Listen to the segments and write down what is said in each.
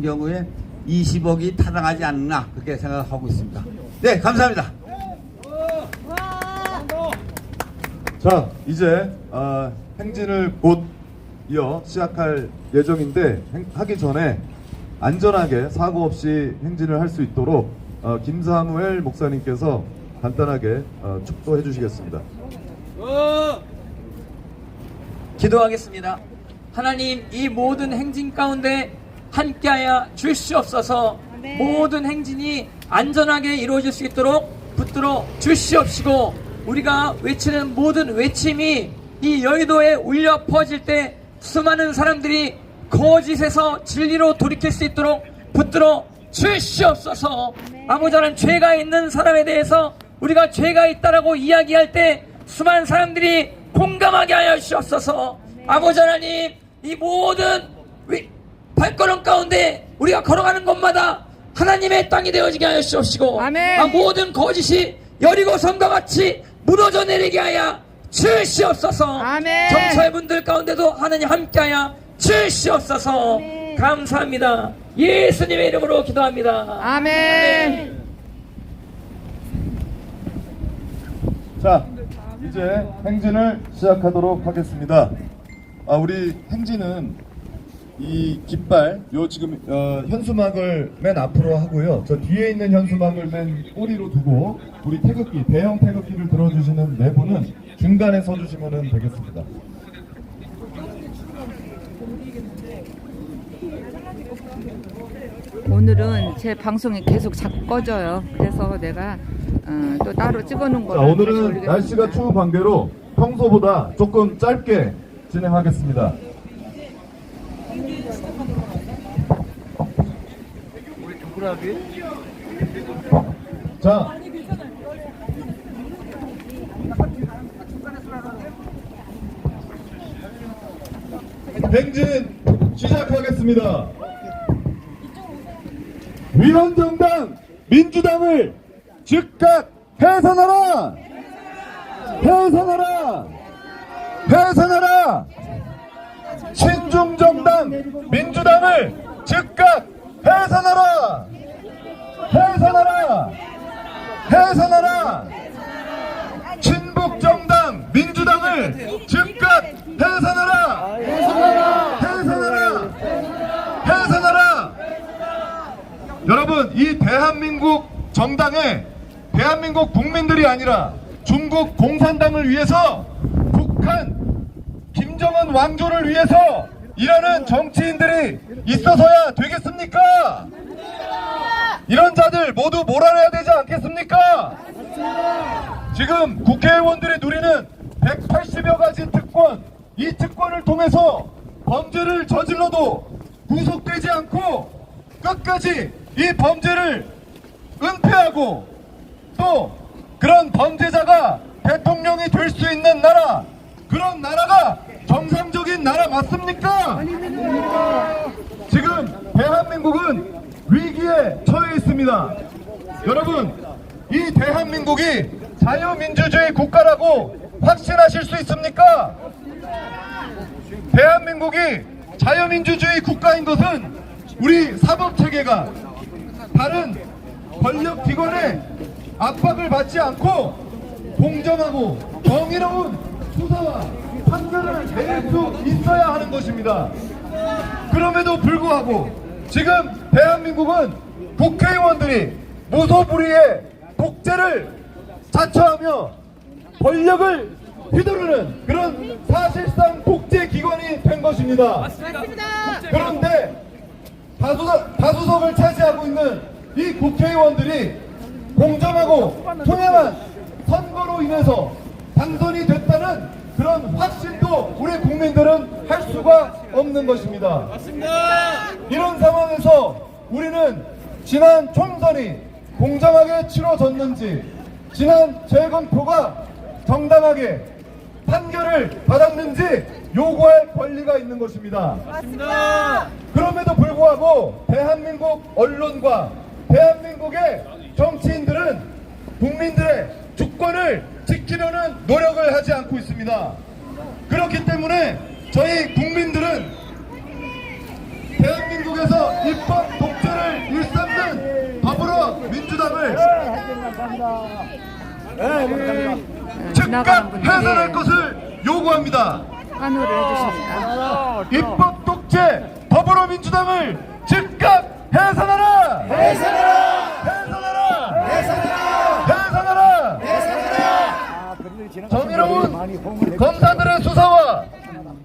같은 경우에 20억이 타당하지 않나 그렇게 생각하고 있습니다. 네, 감사합니다. 자, 이제 행진을 곧 이어 시작할 예정인데 하기 전에 안전하게 사고 없이 행진을 할 수 있도록 김사무엘 목사님께서 간단하게 축도해 주시겠습니다. 기도하겠습니다. 하나님, 이 모든 행진 가운데 함께하여 주시옵소서. 모든 행진이 안전하게 이루어질 수 있도록 붙들어 주시옵시고, 우리가 외치는 모든 외침이 이 여의도에 울려 퍼질 때 수많은 사람들이 거짓에서 진리로 돌이킬 수 있도록 붙들어 주시옵소서. 아무자는 죄가 있는 사람에 대해서 우리가 죄가 있다라고 이야기할 때 수많은 사람들이 공감하게 하여 주시옵소서. 아버지 하나님, 이 모든 발걸음 가운데 우리가 걸어가는 곳마다 하나님의 땅이 되어지게 하여 주시옵시고, 모든 거짓이 여리고 성과 같이 무너져 내리게 하여 주시옵소서. 정사의 분들 가운데도 하나님 함께하여 주시옵소서. 감사합니다. 예수님의 이름으로 기도합니다. 아멘. 자, 이제 행진을 시작하도록 하겠습니다. 우리 행진은 이 깃발, 요 지금 현수막을 맨 앞으로 하고요. 저 뒤에 있는 현수막을 맨 꼬리로 두고 우리 태극기, 대형 태극기를 들어주시는 네 분은 중간에 서주시면 되겠습니다. 오늘은 제 방송이 계속 자꾸 꺼져요. 그래서 내가 또 따로 찍어놓은 자, 거를 오늘은 날씨가 추운 관계로 평소보다 조금 짧게 진행하겠습니다. 자, 행진 시작하겠습니다. 위헌정당 민주당을 즉각 해산하라! 해산하라! 해산하라! 친중정당 민주당을 즉각 해산하라! 해산하라! 해산하라! 친북정당 민주당을 즉각 해산하라! 해산하라! 해산하라! 여러분, 이 대한민국 정당에 대한민국 국민들이 아니라 중국 공산당을 위해서, 북한 김정은 왕조를 위해서 일하는 정치인들이 있어서야 되겠습니까? 이런 자들 모두 몰아내야 되지 않겠습니까? 지금 국회의원들이 누리는 180여 가지 특권, 이 특권을 통해서 범죄를 저질러도 구속되지 않고 끝까지 이 범죄를 은폐하고 또 그런 범죄자가 대통령이 될 수 있는 나라, 그런 나라가 정상적인 나라 맞습니까? 지금 대한민국은 위기에 처해 있습니다. 여러분, 이 대한민국이 자유민주주의 국가라고 확신하실 수 있습니까? 대한민국이 자유민주주의 국가인 것은 우리 사법체계가 다른 권력기관의 압박을 받지 않고 공정하고 정의로운 수사와 판결을 내릴 수 있어야 하는 것입니다. 그럼에도 불구하고 지금 대한민국은 국회의원들이 무소불위의 독재를 자처하며 권력을 휘두르는 그런 사실상 독재기관이 된 것입니다. 그런데 다수석을 차지하고 있는 이 국회의원들이 공정하고 투명한 선거로 인해서 당선이 됐다는 그런 확신도 우리 국민들은 할 수가 없는 것입니다. 이런 상황에서 우리는 지난 총선이 공정하게 치러졌는지, 지난 재검표가 정당하게 판결을 받았는지 요구할 권리가 있는 것입니다. 그럼에도 불구하고 대한민국 언론과 대한민국의 정치인들은 국민들의 주권을 지키려는 노력을 하지 않고 있습니다. 그렇기 때문에 저희 국민들은 대한민국에서 입법 지나가는 즉각 분들이 해산할 것을 요구합니다. 환호를 해주십니다. 입법 독재 더불어민주당을 즉각 해산하라! 해산하라! 해산하라! 해산하라! 해산하라! 정의로운 검사들의 수사와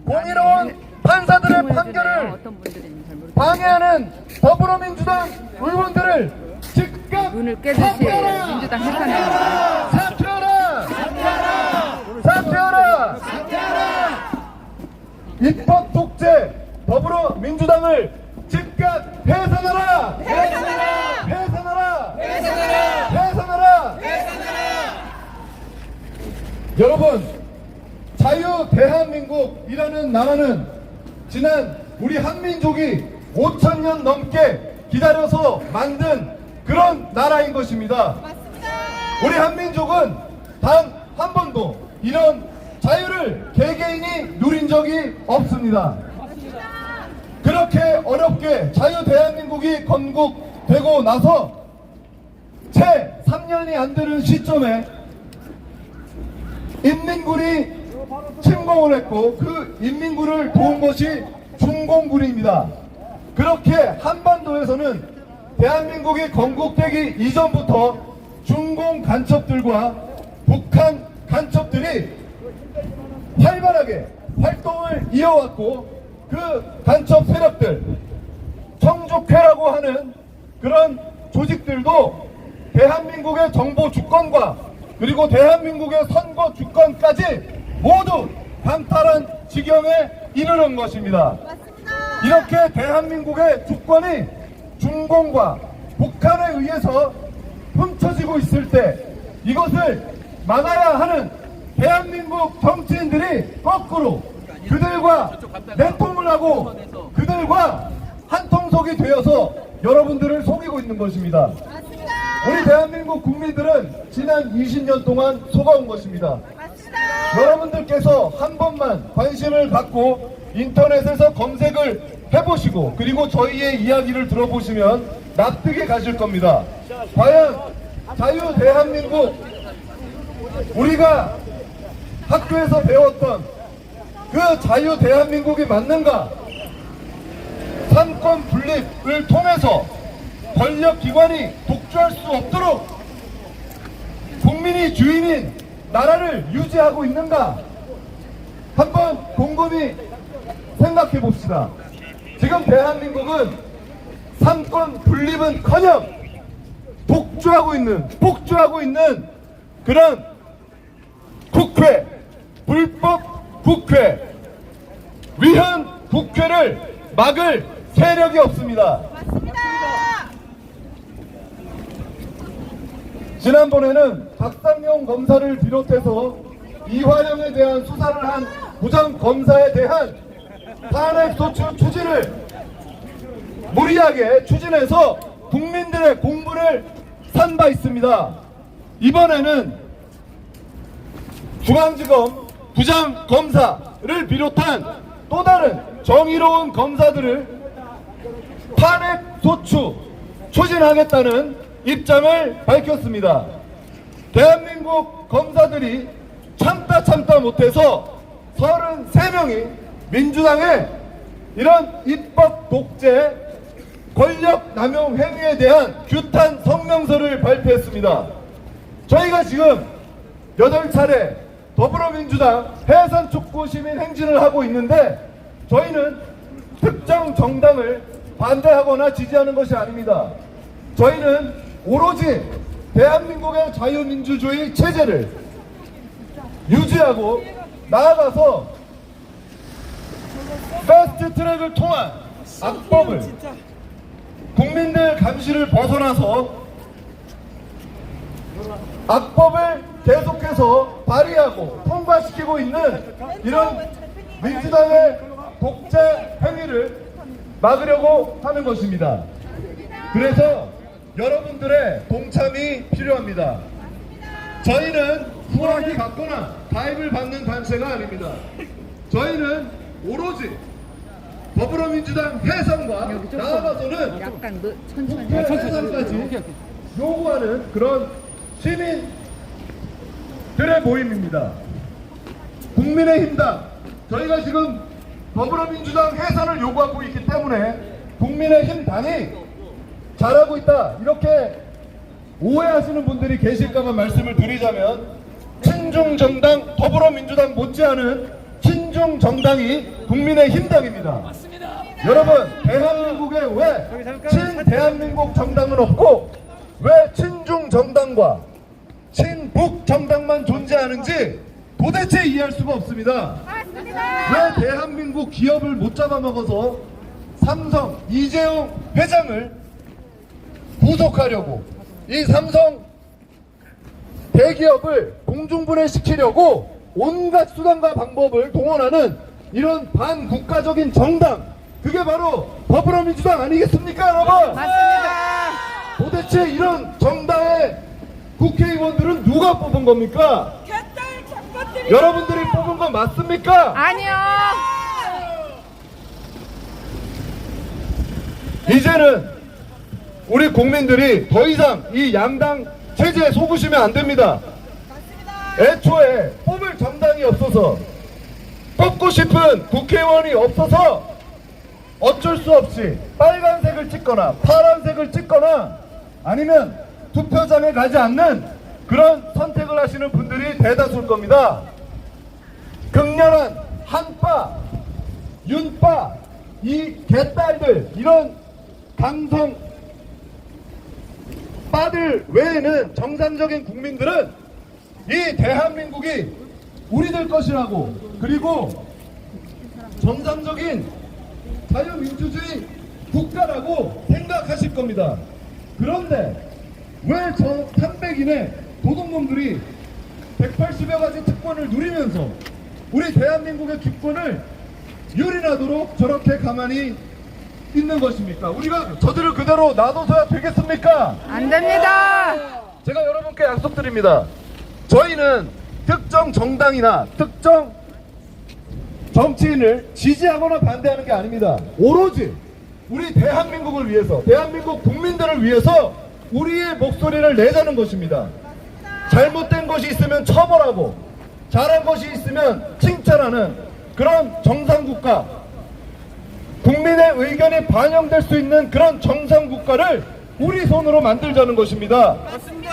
공의로운 판사들의 판결을 어떤 분들인지 잘 모르겠어요. 방해하는 더불어민주당 의원들을 즉각 눈을 깨듯이 사퇴하라! 민주당 해산합니다. 사퇴하라! 사퇴하라! 입법 독재 더불어민주당을 즉각 해산하라! 해산하라! 해산하라! 해산하라! 해산하라! 여러분, 자유 대한민국이라는 나라는 지난 우리 한민족이 5,000년 넘게 기다려서 만든 그런 나라인 것입니다. 우리 한민족은 단 한 번도 이런 자유를 개개인이 누린 적이 없습니다. 그렇게 어렵게 자유 대한민국이 건국되고 나서 채 3년이 안 되는 시점에 인민군이 침공을 했고 그 인민군을 도운 것이 중공군입니다. 그렇게 한반도에서는 대한민국이 건국되기 이전부터 중공 간첩들과 북한 간첩들이 활발하게 활동을 이어왔고 그 간첩 세력들, 청족회라고 하는 그런 조직들도 대한민국의 정보 주권과 그리고 대한민국의 선거 주권까지 모두 강탈한 지경에 이르는 것입니다. 이렇게 대한민국의 주권이 중공과 북한에 의해서 훔쳐지고 있을 때 이것을 막아야 하는 대한민국 정치인들이 거꾸로 그들과 내통을 하고 그들과 한통속이 되어서 여러분들을 속이고 있는 것입니다. 우리 대한민국 국민들은 지난 20년 동안 속아온 것입니다. 여러분들께서 한 번만 관심을 갖고 인터넷에서 검색을 해보시고 그리고 저희의 이야기를 들어보시면 납득이 가실 겁니다. 과연 자유 대한민국, 우리가 학교에서 배웠던 그 자유 대한민국이 맞는가? 삼권 분립을 통해서 권력기관이 독주할 수 없도록 국민이 주인인 나라를 유지하고 있는가? 한번 곰곰이 생각해 봅시다. 지금 대한민국은 삼권 분립은커녕 독주하고 있는 그런 국회, 불법 국회, 위헌 국회를 막을 세력이 없습니다. 지난번에는 박상용 검사를 비롯해서 이화영에 대한 수사를 한 부장검사에 대한 탄핵소추 추진을 무리하게 추진해서 국민들의 공분을 산 바 있습니다. 이번에는 중앙지검 부장검사를 비롯한 또 다른 정의로운 검사들을 탄핵소추 추진하겠다는 입장을 밝혔습니다. 대한민국 검사들이 참다 못해서 33명이 민주당의 이런 입법 독재 권력 남용 행위에 대한 규탄 성명서를 발표했습니다. 저희가 지금 8차례 더불어민주당 해산 촉구 시민 행진을 하고 있는데 저희는 특정 정당을 반대하거나 지지하는 것이 아닙니다. 저희는 오로지 대한민국의 자유민주주의 체제를 유지하고 나아가서 패스트 트랙을 통한 악법을 국민들 감시를 벗어나서 악법을 계속해서 발의하고 통과시키고 있는 이런 민주당의 독재 행위를 막으려고 하는 것입니다. 그래서 여러분들의 동참이 필요합니다. 저희는 후원을 받거나 가입을 받는 단체가 아닙니다. 저희는 오로지 더불어민주당 해산과 나아가서는 약간 천천히 국회 해산까지 요구하는 그런 시민 국민의힘들의 모임입니다. 국민의힘당, 저희가 지금 더불어민주당 해산을 요구하고 있기 때문에 국민의힘당이 잘하고 있다 이렇게 오해하시는 분들이 계실까봐 말씀을 드리자면, 친중정당 더불어민주당 못지않은 친중정당이 국민의힘당입니다. 맞습니다. 여러분, 대한민국에 왜 친대한민국 정당은 없고 왜 친중정당과 친북정당만 존재하는지 도대체 이해할 수가 없습니다. 왜 대한민국 기업을 못 잡아먹어서 삼성 이재용 회장을 구속하려고, 이 삼성 대기업을 공중분해시키려고 온갖 수단과 방법을 동원하는 이런 반국가적인 정당, 그게 바로 더불어민주당 아니겠습니까, 여러분? 맞습니다. 도대체 이런 정당의 국회의원들은 누가 뽑은 겁니까? 여러분들이 뽑은 거 맞습니까? 아니요. 이제는 우리 국민들이 더 이상 이 양당 체제에 속으시면 안 됩니다. 애초에 뽑을 정당이 없어서, 뽑고 싶은 국회의원이 없어서 어쩔 수 없이 빨간색을 찍거나 파란색을 찍거나 아니면 투표장에 가지 않는 그런 선택을 하시는 분들이 대다수일 겁니다. 극렬한 한파, 윤파, 이 개딸들, 이런 강성 빠들 외에는 정상적인 국민들은 이 대한민국이 우리들 것이라고, 그리고 정상적인 자유민주주의 국가라고 생각하실 겁니다. 그런데 왜 저 300인의 도둑놈들이 180여 가지 특권을 누리면서 우리 대한민국의 기권을 유린하도록 저렇게 가만히 있는 것입니까? 우리가 저들을 그대로 놔둬서야 되겠습니까? 안 됩니다. 제가 여러분께 약속드립니다. 저희는 특정 정당이나 특정 정치인을 지지하거나 반대하는 게 아닙니다. 오로지 우리 대한민국을 위해서, 대한민국 국민들을 위해서 우리의 목소리를 내자는 것입니다. 잘못된 것이 있으면 처벌하고 잘한 것이 있으면 칭찬하는 그런 정상국가, 국민의 의견이 반영될 수 있는 그런 정상국가를 우리 손으로 만들자는 것입니다. 맞습니다.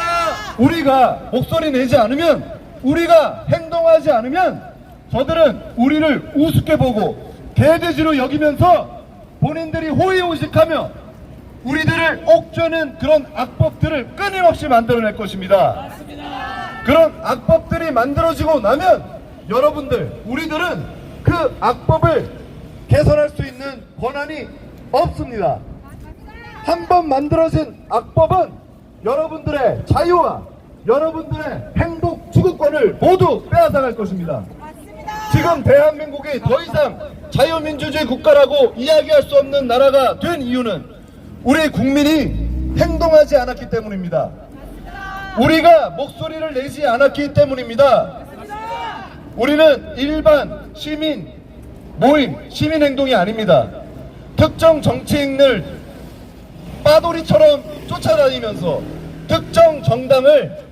우리가 목소리 내지 않으면, 우리가 행동하지 않으면 저들은 우리를 우습게 보고 개돼지로 여기면서 본인들이 호의호식하며 우리들을 옥죄는 그런 악법들을 끊임없이 만들어낼 것입니다. 그런 악법들이 만들어지고 나면 여러분들, 우리들은 그 악법을 개선할 수 있는 권한이 없습니다. 한번 만들어진 악법은 여러분들의 자유와 여러분들의 행복 추구권을 모두 빼앗아갈 것입니다. 지금 대한민국이 더 이상 자유민주주의 국가라고 이야기할 수 없는 나라가 된 이유는 우리 국민이 행동하지 않았기 때문입니다. 우리가 목소리를 내지 않았기 때문입니다. 우리는 일반 시민 모임, 시민행동이 아닙니다. 특정 정치인을 빠돌이처럼 쫓아다니면서 특정 정당을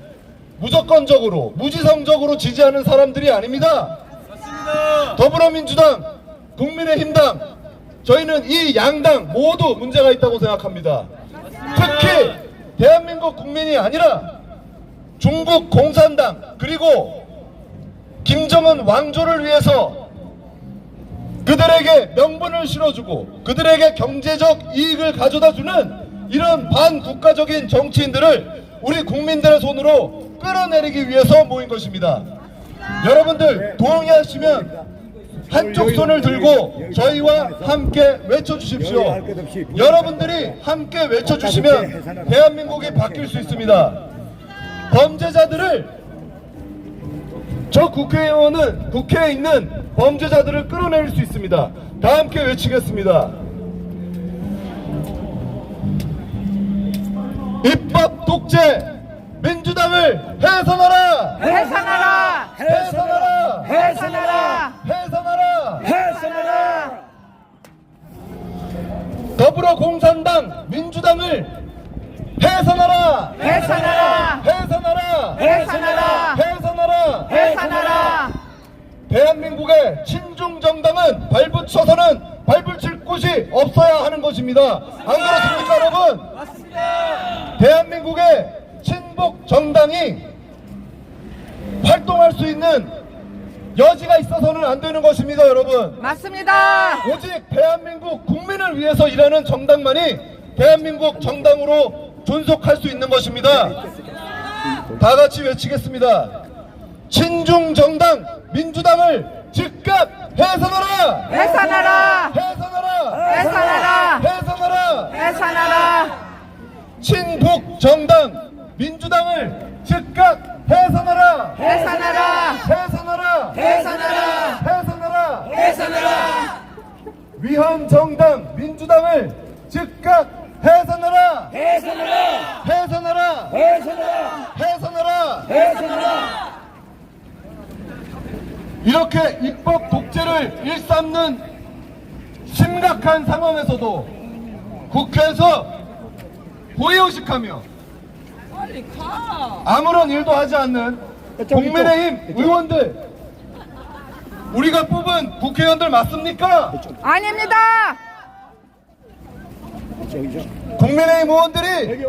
무조건적으로, 무지성적으로 지지하는 사람들이 아닙니다. 더불어민주당, 국민의힘당, 저희는 이 양당 모두 문제가 있다고 생각합니다. 특히 대한민국 국민이 아니라 중국 공산당, 그리고 김정은 왕조를 위해서 그들에게 명분을 실어주고 그들에게 경제적 이익을 가져다주는 이런 반국가적인 정치인들을 우리 국민들의 손으로 끌어내리기 위해서 모인 것입니다. 여러분들 동의하시면 한쪽 손을 들고 저희와 함께 외쳐주십시오. 여러분들이 함께 외쳐주시면 대한민국이 바뀔 수 있습니다. 범죄자들을, 저 국회의원은 국회에 있는 범죄자들을 끌어내릴 수 있습니다. 다 함께 외치겠습니다. 입법 독재 민주당을 해산하라! 해산하라! 해산하라! 해산하라! 해산하라! 해산하라! 더불어 공산당 민주당을 해산하라! 해산하라! 해산하라! 해산하라! 해산하라! 대한민국의 친중 정당은 발붙일 곳이 없어야 하는 것입니다. 안 그렇습니까, 여러분? 맞습니다. 대한민국의 친북 정당이 활동할 수 있는 여지가 있어서는 안 되는 것입니다, 여러분. 맞습니다. 오직 대한민국 국민을 위해서 일하는 정당만이 대한민국 정당으로 존속할 수 있는 것입니다. 다 같이 외치겠습니다. 친중 정당 민주당을 즉각 해산하라! 해산하라! 해산하라! 해산하라! 해산하라! 해산하라! 친북 정당 민주당을 즉각 해산하라! 해산하라! 해산하라! 해산하라! 해산하라! 해산하라! 위헌 정당 민주당을 즉각 해산하라! 해산하라! 해산하라! 해산하라! 해산하라! 해산하라! 이렇게 입법 독재를 일삼는 심각한 상황에서도 국회에서 호의호식하며 아무런 일도 하지 않는 국민의힘 의원들, 우리가 뽑은 국회의원들 맞습니까? 아닙니다. 국민의힘 의원들이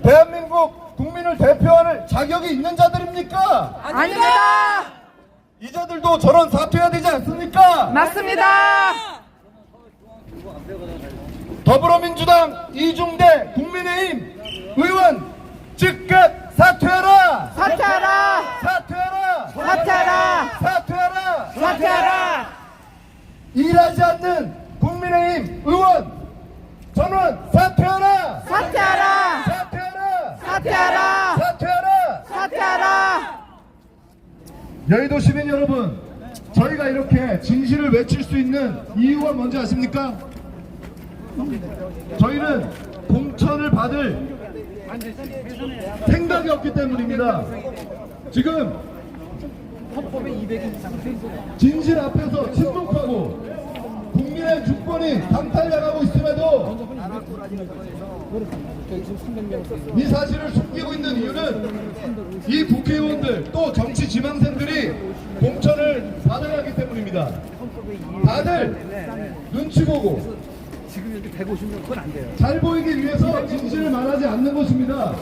대한민국 국민을 대표할 자격이 있는 자들입니까? 아닙니다. 이 자들도 저런 사퇴해야 되지 않습니까? 맞습니다. 더불어민주당 이중대 국민의힘 의원 즉각 사퇴하라! 사퇴하라! 사퇴하라! 사퇴하라! 사퇴하라! 사퇴하라! 일하지 않는 국민의힘 의원 전원 사퇴하라! 사퇴하라! 사퇴하라! 사퇴하라! 사퇴하라! 사퇴하라! 여의도 시민 여러분, 저희가 이렇게 진실을 외칠 수 있는 이유가 뭔지 아십니까? 저희는 공천을 받을 생각이 없기 때문입니다. 지금 진실 앞에서 침묵하고 국민의 주권이 강탈당하고 있음에도 이 사실을 숨기고 있는 이유는 이 국회의원들 또 정치 지망생들이 공천을 받아야 하기 때문입니다. 다들 눈치 보고 지금 이렇게 150명 그건 안 돼요. 잘 보이기 위해서 진실을 말하지 않는 것입니다.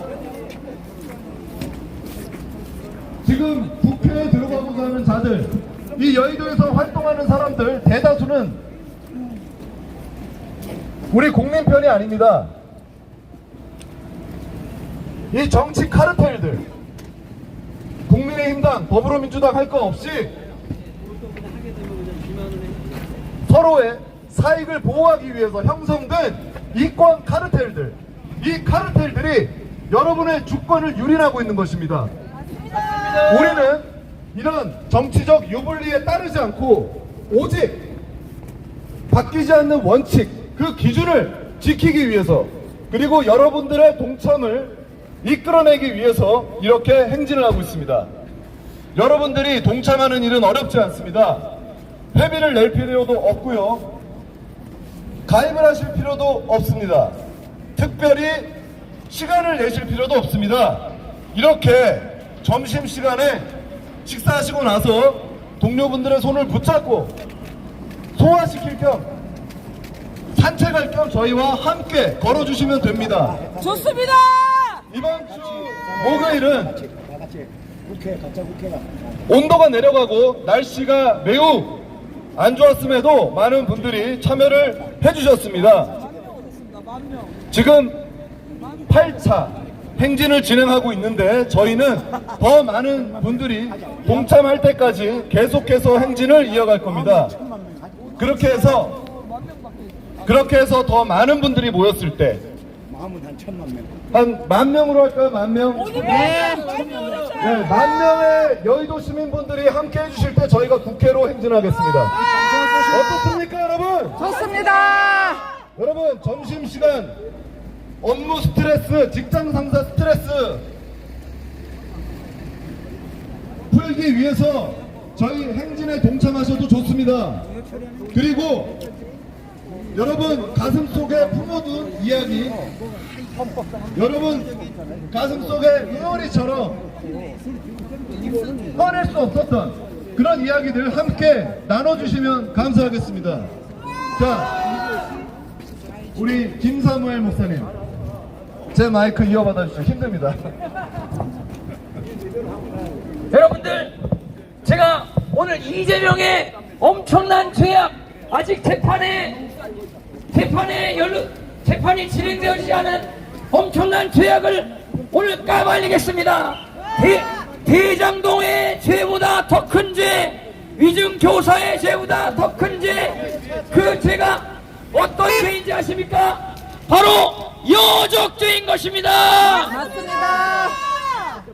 지금 국회에 들어가고자 하는 자들, 이 여의도에서 활동하는 사람들 대다수는 우리 국민 편이 아닙니다. 이 정치 카르텔들, 국민의힘당, 더불어민주당 할 거 없이 서로의 사익을 보호하기 위해서 형성된 이권 카르텔들, 이 카르텔들이 여러분의 주권을 유린하고 있는 것입니다. 우리는 이런 정치적 유불리에 따르지 않고 오직 바뀌지 않는 원칙, 그 기준을 지키기 위해서, 그리고 여러분들의 동참을 이끌어내기 위해서 이렇게 행진을 하고 있습니다. 여러분들이 동참하는 일은 어렵지 않습니다. 회비를 낼 필요도 없고요, 가입을 하실 필요도 없습니다. 특별히 시간을 내실 필요도 없습니다. 이렇게 점심시간에 식사하시고 나서 동료분들의 손을 붙잡고 소화시킬 겸 산책할 겸 저희와 함께 걸어주시면 됩니다. 좋습니다. 이번 주 목요일은 온도가 내려가고 날씨가 매우 안 좋았음에도 많은 분들이 참여를 해주셨습니다. 지금 8차 행진을 진행하고 있는데 저희는 더 많은 분들이 동참할 때까지 계속해서 행진을 이어갈 겁니다. 그렇게 해서 더 많은 분들이 모였을 때 한 10,000명으로 할까요? 10,000명? 네, 10,000명의 여의도 시민분들이 함께 해주실 때 저희가 국회로 행진하겠습니다. 어떻습니까, 여러분? 좋습니다. 여러분, 점심시간 업무 스트레스, 직장 상사 스트레스 풀기 위해서 저희 행진에 동참하셔도 좋습니다. 그리고 여러분 가슴속에 품어둔 이야기, 여러분 가슴속에 응어리처럼 꺼낼 수 없었던 그런 이야기들 함께 나눠주시면 감사하겠습니다. 자, 우리 김사무엘 목사님, 제 마이크 이어받아 주시죠. 힘듭니다. 여러분들, 제가 오늘 이재명의 엄청난 죄악, 아직 재판이 진행되어지지 않은 엄청난 죄악을 오늘 까발리겠습니다. 대장동의 죄보다 더 큰 죄, 위증교사의 죄보다 더 큰 죄, 그 죄가 어떤 죄인지 아십니까? 바로 여적죄인 것입니다. 맞습니다.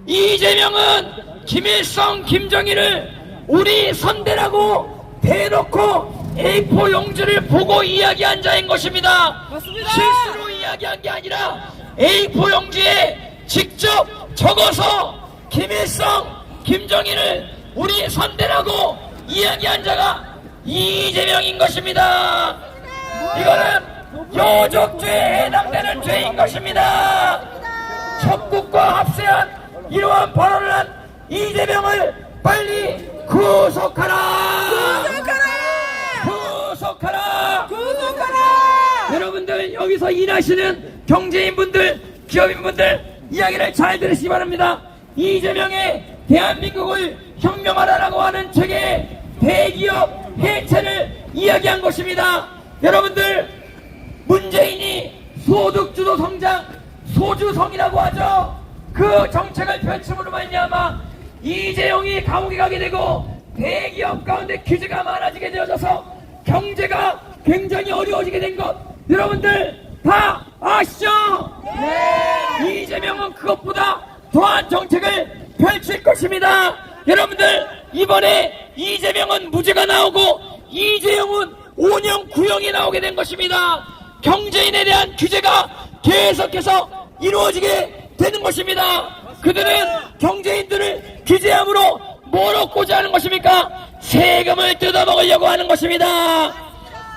이재명은 김일성, 김정일을 우리 선대라고 대놓고 A4 용지를 보고 이야기한 자인 것입니다. 맞습니다. 실수로 이야기한 게 아니라 A4 용지에 직접 적어서 김일성, 김정일을 우리 선대라고 이야기한 자가 이재명인 것입니다. 이거는 여적죄에 해당되는 죄인 것입니다. 적국과 합세한 이러한 발언을 한 이재명을 빨리 구속하라! 구속하라! 여러분들, 여기서 일하시는 경제인분들, 기업인분들 이야기를 잘 들으시기 바랍니다. 이재명의 대한민국을 혁명하라라고 하는 책에 대기업 해체를 이야기한 것입니다. 여러분들, 문재인이 소득주도 성장, 소주성이라고 하죠. 그 정책을 펼침으로 말미암아 이재용이 감옥에 가게 되고 대기업 가운데 규제가 많아지게 되어져서 경제가 굉장히 어려워지게 된 것, 여러분들 다 아시죠? 네. 이재명은 그것보다 더한 정책을 펼칠 것입니다. 여러분들, 이번에 이재명은 무죄가 나오고 이재용은 5년 구형이 나오게 된 것입니다. 경제인에 대한 규제가 계속해서 이루어지게 되는 것입니다. 그들은 경제인들을 규제함으로 뭘 얻고자 하는 것입니까? 세금을 뜯어먹으려고 하는 것입니다.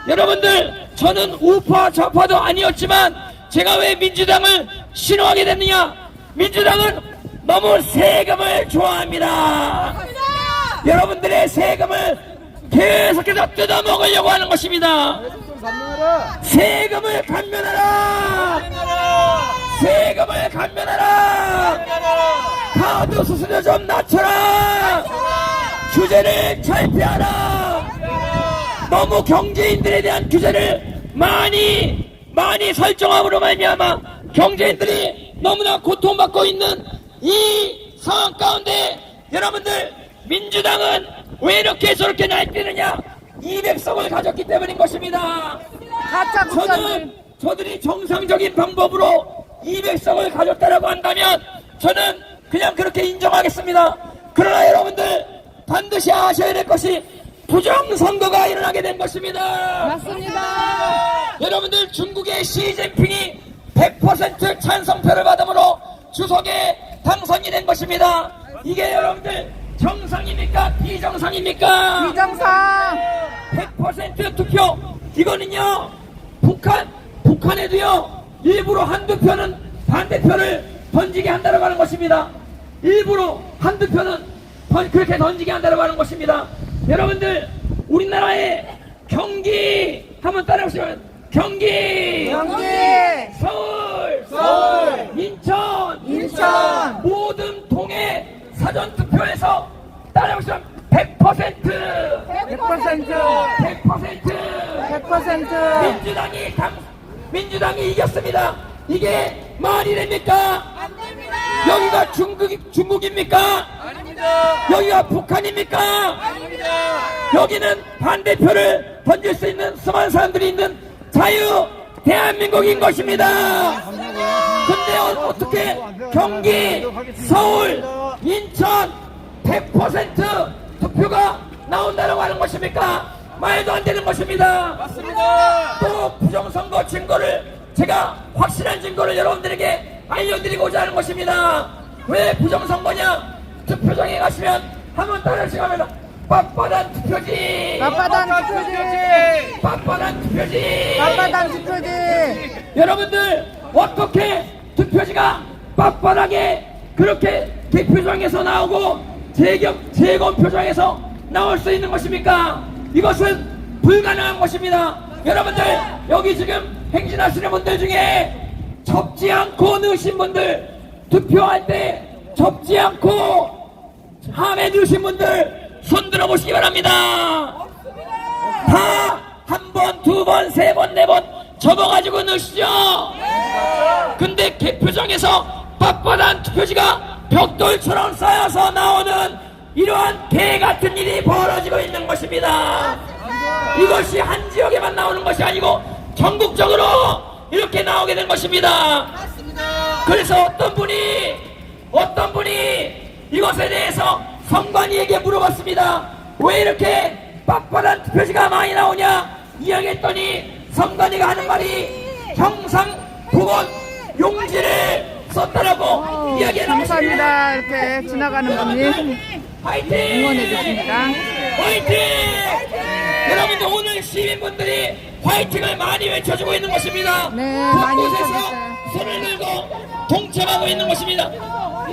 여러분들, 저는 우파 좌파도 아니었지만 제가 왜 민주당을 신호하게 됐느냐? 민주당은 너무 세금을 좋아합니다. 여러분들의 세금을 계속해서 뜯어먹으려고 하는 것입니다. 세금을 감면하라! 세금을 감면하라! 카드 수수료 좀 낮춰라! 규제를 철폐하라! 너무 경제인들에 대한 규제를 많이 설정함으로 말미암아 경제인들이 너무나 고통받고 있는 이 상황 가운데, 여러분들, 민주당은 왜 이렇게 저렇게 날뛰느냐? 200석을 가졌기 때문인 것입니다. 저들이 정상적인 방법으로 200석을 가졌다라고 한다면 저는 그냥 그렇게 인정하겠습니다. 그러나 여러분들, 반드시 아셔야 될 것이 부정선거가 일어나게 된 것입니다. 맞습니다. 여러분들, 중국의 시진핑이 100% 찬성표를 받음으로 주석에 당선이 된 것입니다. 이게 여러분들 정상입니까? 비정상입니까? 비정상. 100% 투표. 이거는요, 북한에도요, 일부러 한두 표는 반대표를 던지게 한다고 하는 것입니다. 일부러 한두 표는 그렇게 던지게 한다고 하는 것입니다. 여러분들, 우리나라의 경기 한번 따라오시면, 경기, 서울, 인천, 모든 동해 사전투표에서 따라오시면 100%, 100%. 민주당이 이겼습니다. 이게 말이 됩니까? 안 됩니다. 여기가 중국입니까? 아닙니다. 여기가 북한입니까? 아닙니다. 여기는 반대표를 던질 수 있는 수많은 사람들이 있는 자유 대한민국인 것입니다. 근데 어떻게 경기, 서울, 인천 100% 투표가 나온다고 하는 것입니까? 말도 안 되는 것입니다. 맞습니다. 또 부정선거 증거를, 제가 확실한 증거를 여러분들에게 알려드리고자 하는 것입니다. 왜 부정선거냐? 투표장에 가시면 한번 따라하시면 빳빳한 투표지, 빳빳한 투표지. 여러분들, 어떻게 투표지가 빳빳하게 그렇게 개표장에서 나오고 재검표장에서 나올 수 있는 것입니까? 이것은 불가능한 것입니다. 여러분들 여기 지금 행진하시는 분들 중에 접지 않고 넣으신 분들, 투표할 때 접지 않고 함에 넣으신 분들 손 들어보시기 바랍니다. 다 한 번, 두 번, 세 번, 네 번 접어가지고 넣으시죠. 근데 개표장에서 빳빳한 투표지가 벽돌처럼 쌓여서 나오는 이러한 개같은 일이 벌어지고 있는 것입니다. 이것이 한 지역에만 나오는 것이 아니고 전국적으로 이렇게 나오게 된 것입니다. 그래서 어떤 분이 이것에 대해서 선관위에게 물어봤습니다. 왜 이렇게 빳빳한 투표지가 많이 나오냐 이야기했더니 선관위가 하는 말이 형상복원 용지를 썼다라고 이야기하는 것입니다. 감사합니다. 이렇게 지나가는 분이 화이팅! 응원해 주십니다. 화이팅! 여러분들 오늘 시민분들이 화이팅을 많이 외쳐주고 있는 것입니다. 네, 많이 곳곳에서 외쳐주세요. 손을 들고 동참하고 있는 것입니다.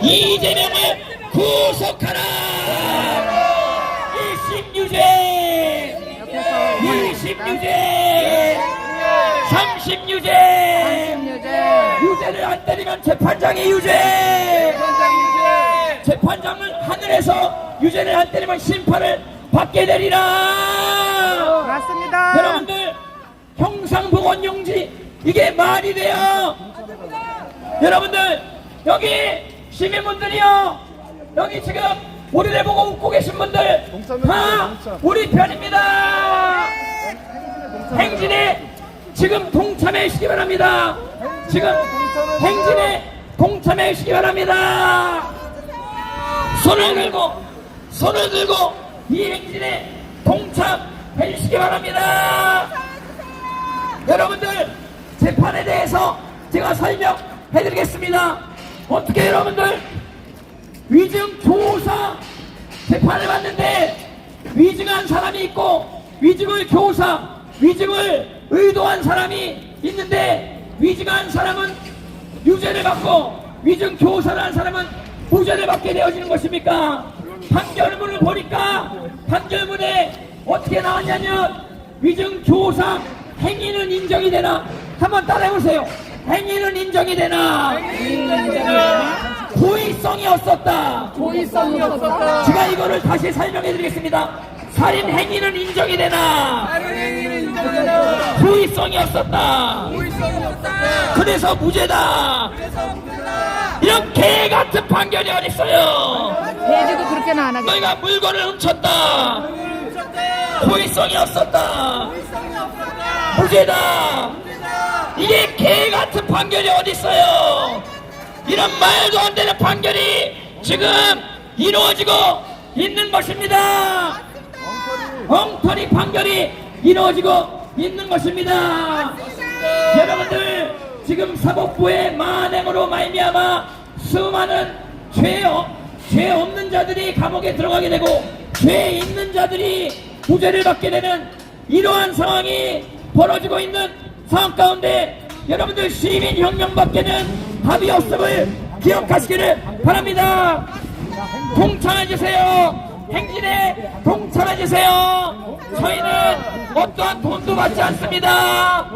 이재명을 구속하라! 1심유죄! 옆에서 2심유죄! 30유죄! 유죄. 유죄를 안 때리면 재판장이 유죄! 재판장은 하늘에서 유죄를 안 때리면 심판을 받게 되리라! 맞습니다. 여러분들 형상복원용지 이게 말이 돼요? 여러분들 여기 시민분들이요, 여기 지금 우리를 보고 웃고 계신 분들 다 우리 편입니다. 행진에 지금 동참해 주시기 바랍니다. 지금 행진에 동참해 주시기 바랍니다. 손을 들고 이 행진에 동참해 주시기 바랍니다. 여러분들 재판에 대해서 제가 설명해 드리겠습니다. 어떻게 여러분들 위증 교사 재판을 받는데 위증한 사람이 있고 위증을 의도한 사람이 있는데 위증한 사람은 유죄를 받고 위증 교사를 한 사람은 무죄를 받게 되어지는 것입니까? 판결문을 보니까 판결문에 어떻게 나왔냐면 위증 교사 행위는 인정이 되나? 한번 따라해보세요. 행위는 인정이 되나? 고의성이 없었다. 제가 이거를 다시 설명해 드리겠습니다. 살인 행위는 인정이 되나? 고의성이 없었다. 그래서 무죄다. 이런 개 같은 판결이 어딨어요? 돼지도 그렇게는 안 하겠다. 너희가 물건을 훔쳤다. 고의성이 없었다. 무죄다. 이게 개 같은 판결이 어딨어요? 이런 말도 안 되는 판결이 지금 이루어지고 있는 것입니다. 엉터리 판결이 이루어지고 있는 것입니다. 여러분들 지금 사법부의 만행으로 말미암아 수많은 죄 없는 자들이 감옥에 들어가게 되고 죄 있는 자들이 무죄를 받게 되는 이러한 상황이 벌어지고 있는 상황 가운데 여러분들 시민혁명밖에는 답이 없음을 기억하시기를 바랍니다. 동참해주세요. 행진에 동참해주세요. 저희는 어떠한 돈도 받지 않습니다.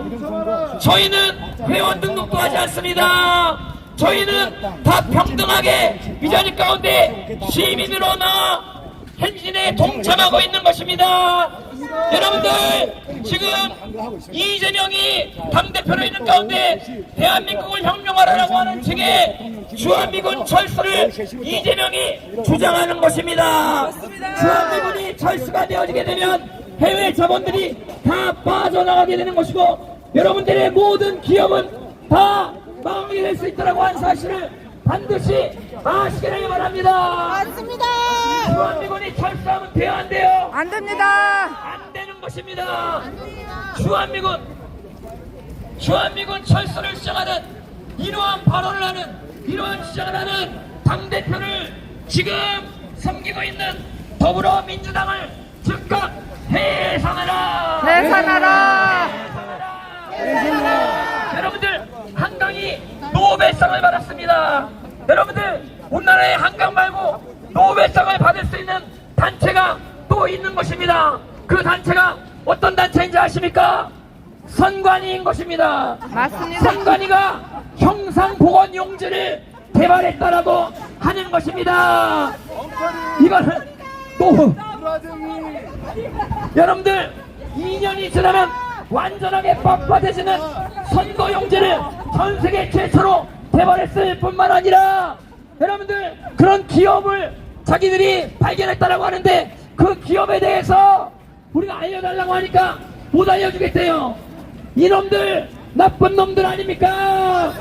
저희는 회원 등록도 하지 않습니다. 저희는 다 평등하게 이 자리 가운데 시민으로 나와 행진에 동참하고 있는 것입니다. 여러분들 지금 이재명이 당대표로 있는 가운데 대한민국을 혁명하라고 하는 책에 주한미군 철수를 이재명이 주장하는 것입니다. 주한미군이 철수가 되어지게 되면 해외 자본들이 다 빠져나가게 되는 것이고 여러분들의 모든 기업은 다 망하게 될 수 있다고 하는 사실을 반드시 아시기를 바랍니다. 맞습니다. 주한미군이 철수하면 돼요, 안 돼요? 안 됩니다. 안 되는 것입니다. 주한미군 철수를 주장하는 이러한 발언을 하는 이러한 주장을 하는 당대표를 지금 섬기고 있는 더불어민주당을 즉각 해산하라. 해산하라. 여러분들 한강이 노벨상을 받았습니다. 여러분들 우리나라의 한강 말고 노벨상을 받을 수 있는 단체가 또 있는 것입니다. 그 단체가 어떤 단체인지 아십니까? 선관위인 것입니다. 맞습니다. 선관위가 형상보건용지를 개발했다라고 하는 것입니다. 이거는 또 여러분들 2년이 지나면 완전하게 빳빳해지는 선거용지를 전세계 최초로 개발했을 뿐만 아니라 여러분들 그런 기업을 자기들이 발견했다라고 하는데 그 기업에 대해서 우리가 알려달라고 하니까 못 알려주겠대요. 이놈들 나쁜 놈들 아닙니까?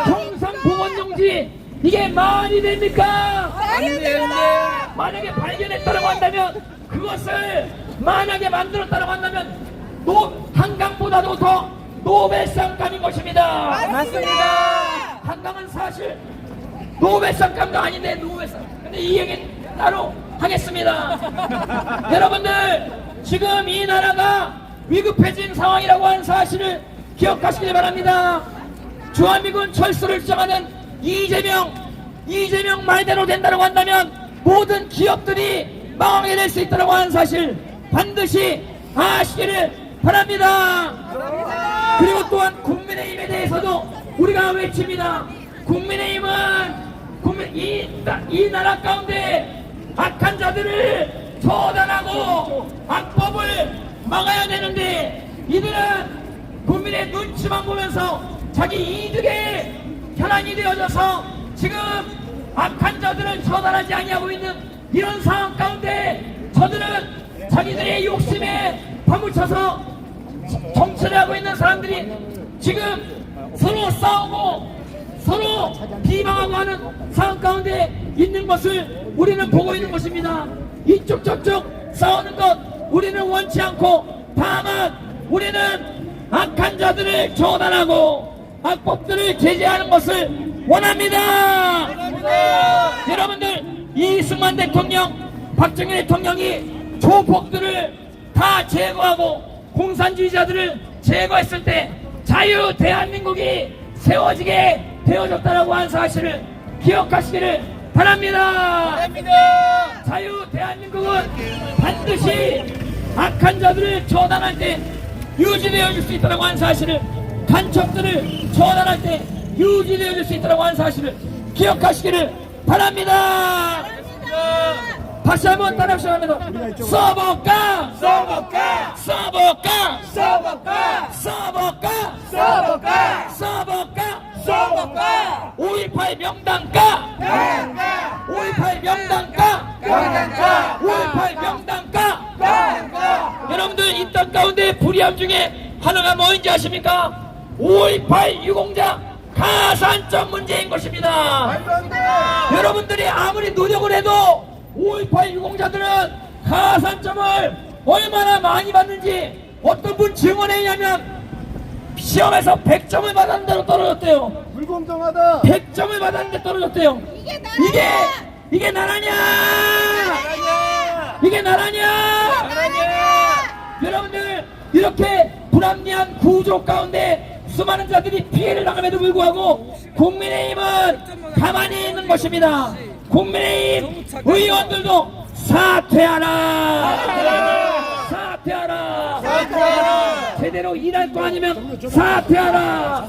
형상보건용지 이게 말이 됩니까? 만약에 발견했다라고 한다면 그것을 만약에 만들었다라고 한다면 한강보다도 더 노벨상감인 것입니다. 맞습니다. 한강은 사실 노벨상감도 아닌데 노벨상. 근데 이 얘기는 따로 하겠습니다. 여러분들 지금 이 나라가 위급해진 상황이라고 하는 사실을 기억하시길 바랍니다. 주한미군 철수를 주장하는 이재명 말대로 된다고 한다면 모든 기업들이 망하게 될 수 있다고 하는 사실 반드시 아시기를 바랍니다. 그리고 또한 국민의힘에 대해서도 우리가 외칩니다. 국민의힘은 이 나라 가운데 악한 자들을 처단하고 악법을 막아야 되는데 이들은 국민의 눈치만 보면서 자기 이득에 현안이 되어져서 지금 악한 자들을 처단하지 아니하고 있는 이런 상황 가운데 저들은 자기들의 욕심에 파묻혀서 정치를 하고 있는 사람들이 지금 서로 싸우고 서로 비방하고 하는 상황 가운데 있는 것을 우리는 보고 있는 것입니다. 이쪽 저쪽 싸우는 것 우리는 원치 않고 다만 우리는 악한 자들을 처단하고 악법들을 제재하는 것을 원합니다. 여러분들 이승만 대통령, 박정희 대통령이 조폭들을 다 제거하고 공산주의자들을 제거했을 때 자유 대한민국이 세워지게 되어졌다라고 하는 사실을 기억하시기를 바랍니다. 자유 대한민국은 반드시 악한 자들을 처단할 때 유지되어질 수 있다고 하는 사실을 간첩들을 처단할 때 유지되어질 수 있다고 하는 사실을 기억하시기를 바랍니다. 다시 한번 따라하시면서 써볼까 써볼까 써볼까 써볼까 써볼까 써볼까 써볼까 써볼까 5.18 명단가 5.18 명단가 5.18 명단가 여러분들 있던 가운데 불의함 중에 하나가 뭐인지 아십니까? 5.18 유공자 가산점 문제인 것입니다. 여러분들이 아무리 노력을 해도 5.18 유공자들은 가산점을 얼마나 많이 받는지 어떤 분 증언했냐면 시험에서 100점을 받았는데 떨어졌대요. 불공정하다. 100점을 받았는데 떨어졌대요. 이게 나라냐? 이게 나라냐? 여러분들 이렇게 불합리한 구조 가운데 수많은 자들이 피해를 당함에도 불구하고 국민의힘은 가만히 있는 것입니다. 국민의힘 의원들도 사퇴하라. 제대로 일할 거 아니면 사퇴하라.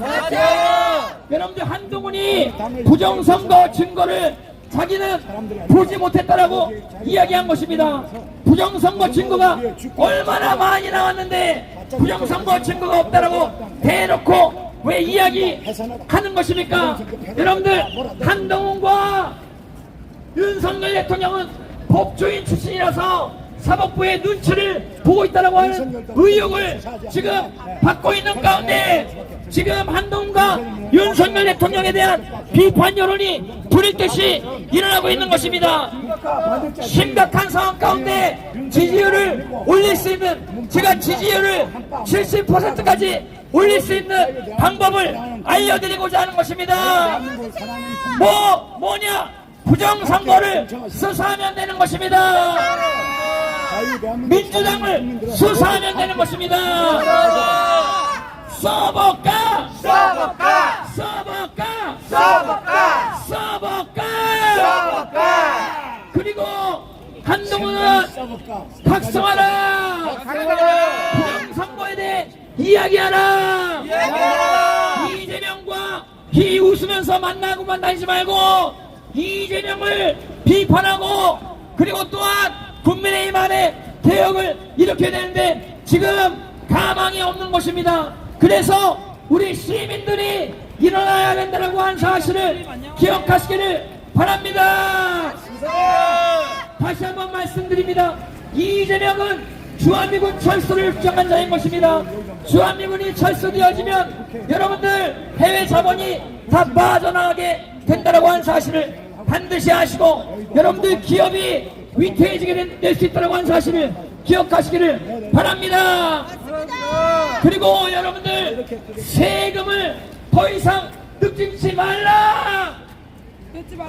여러분들 한동훈이 부정선거 증거를 자기는 보지 못했다라고 이야기한 것입니다. 부정선거 증거가 얼마나 많이 나왔는데 부정선거 증거가 없다라고 대놓고 왜 이야기하는 것입니까? 여러분들 한동훈과 윤석열 대통령은 법조인 출신이라서 사법부의 눈치를 보고 있다고 하는 의혹을 지금 받고 있는 가운데 지금 한동훈과 윤석열 대통령에 대한 비판 여론이 불일 듯이 일어나고 있는 것입니다. 심각한 상황 가운데 지지율을 올릴 수 있는 제가 지지율을 70%까지 올릴 수 있는 방법을 알려드리고자 하는 것입니다. 뭐냐? 부정선거를 수사하면 되는 것입니다. 민주당을 수사하면 되는 것입니다. 써볼까? 써볼까? 써볼까? 써볼까? 써볼까? 써볼까? 그리고 한동훈은 각성하라. 부정선거에 대해 이야기하라. 이재명과 웃으면서 만나고만 다니지 말고 이재명을 비판하고, 그리고 또한 국민의힘 안에 개혁을 일으켜야 되는데 지금 가망이 없는 것입니다. 그래서 우리 시민들이 일어나야 된다고 한 사실을 기억하시기를 바랍니다. 다시 한번 말씀드립니다. 이재명은 주한미군 철수를 주장한 자인 것입니다. 주한미군이 철수되어지면 여러분들 해외 자본이 다 빠져나가게 된다고 한 사실을 반드시 아시고, 여러분들 기업이 위태해지게 될 수 있다고 한 사실을 기억하시기를 바랍니다. 그리고 여러분들 세금을 더 이상 뜯지 말라.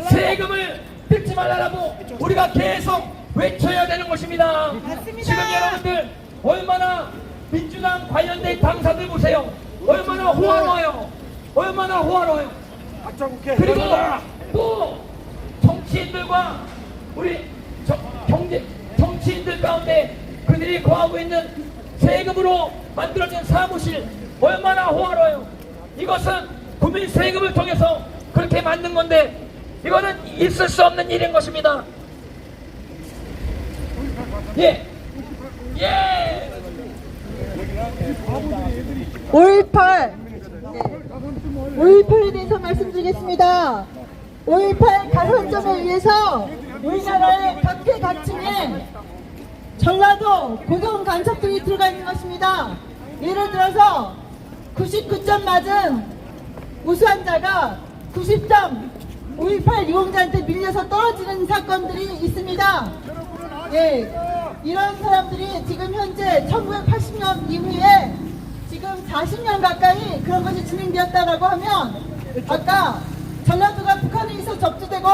세금을 뜯지 말라라고 우리가 계속 외쳐야 되는 것입니다. 지금 여러분들 얼마나 민주당 관련된 당사들 보세요. 얼마나 호화로워요. 얼마나 호화로워요. 그리고 또 정치인들과 우리 정치인들 가운데 그들이 거하고 있는 세금으로 만들어진 사무실 얼마나 호화로워요. 이것은 국민 세금을 통해서 그렇게 만든 건데 이거는 있을 수 없는 일인 것입니다. 예. 5.18에 대해서 말씀드리겠습니다. 5.18 가산점에 의해서 우리나라의 각계각층에 전라도 고성 간첩들이 들어가 있는 것입니다. 예를 들어서 99점 맞은 우수환자가 90점 5.18 유공자한테 밀려서 떨어지는 사건들이 있습니다. 예, 이런 사람들이 지금 현재 1980년 이후에 지금 40년 가까이 그런 것이 진행되었다라고 하면, 아까 전라도가 북한에 의해서 접수되고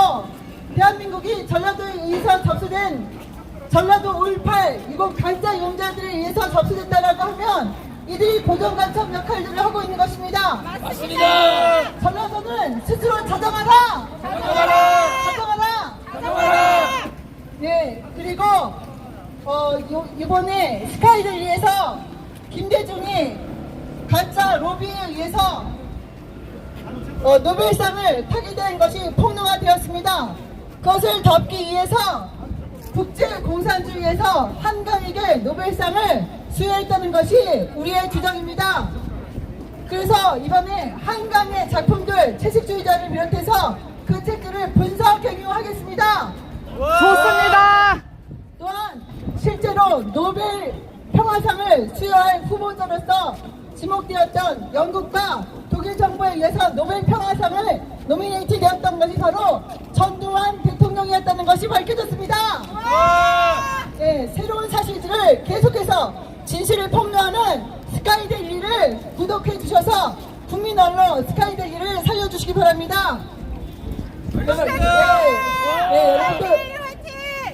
대한민국이 전라도에 의해서 접수된 전라도 5.18 이곳 가짜 용자들에 의해서 접수됐다라고 하면 이들이 고정간첩 역할들을 하고 있는 것입니다. 맞습니다. 전라도는 스스로 자정하라! 자정하라! 예, 그리고 이번에 스카이데일리에서 김대중이 가짜 로비에 의해서 노벨상을 타게 된 것이 폭로가 되었습니다. 그것을 덮기 위해서 국제공산주의에서 한강에게 노벨상을 수여했다는 것이 우리의 주장입니다. 그래서 이번에 한강의 작품들, 채식주의자를 비롯해서 그 책들을 분석 경유하겠습니다. 좋습니다. 또한 실제로 노벨 평화상을 수여할 후보자로서 지목되었던 영국과 독일 정부에 의해서 노벨 평화상을 노미네이트 되었던 것이 바로 전두환 대통령이었다는 것이 밝혀졌습니다. 네, 새로운 사실들을 계속해서 진실을 폭로하는 스카이데일리를 구독해 주셔서 국민 언론 스카이데일리를 살려주시기 바랍니다. 여러분들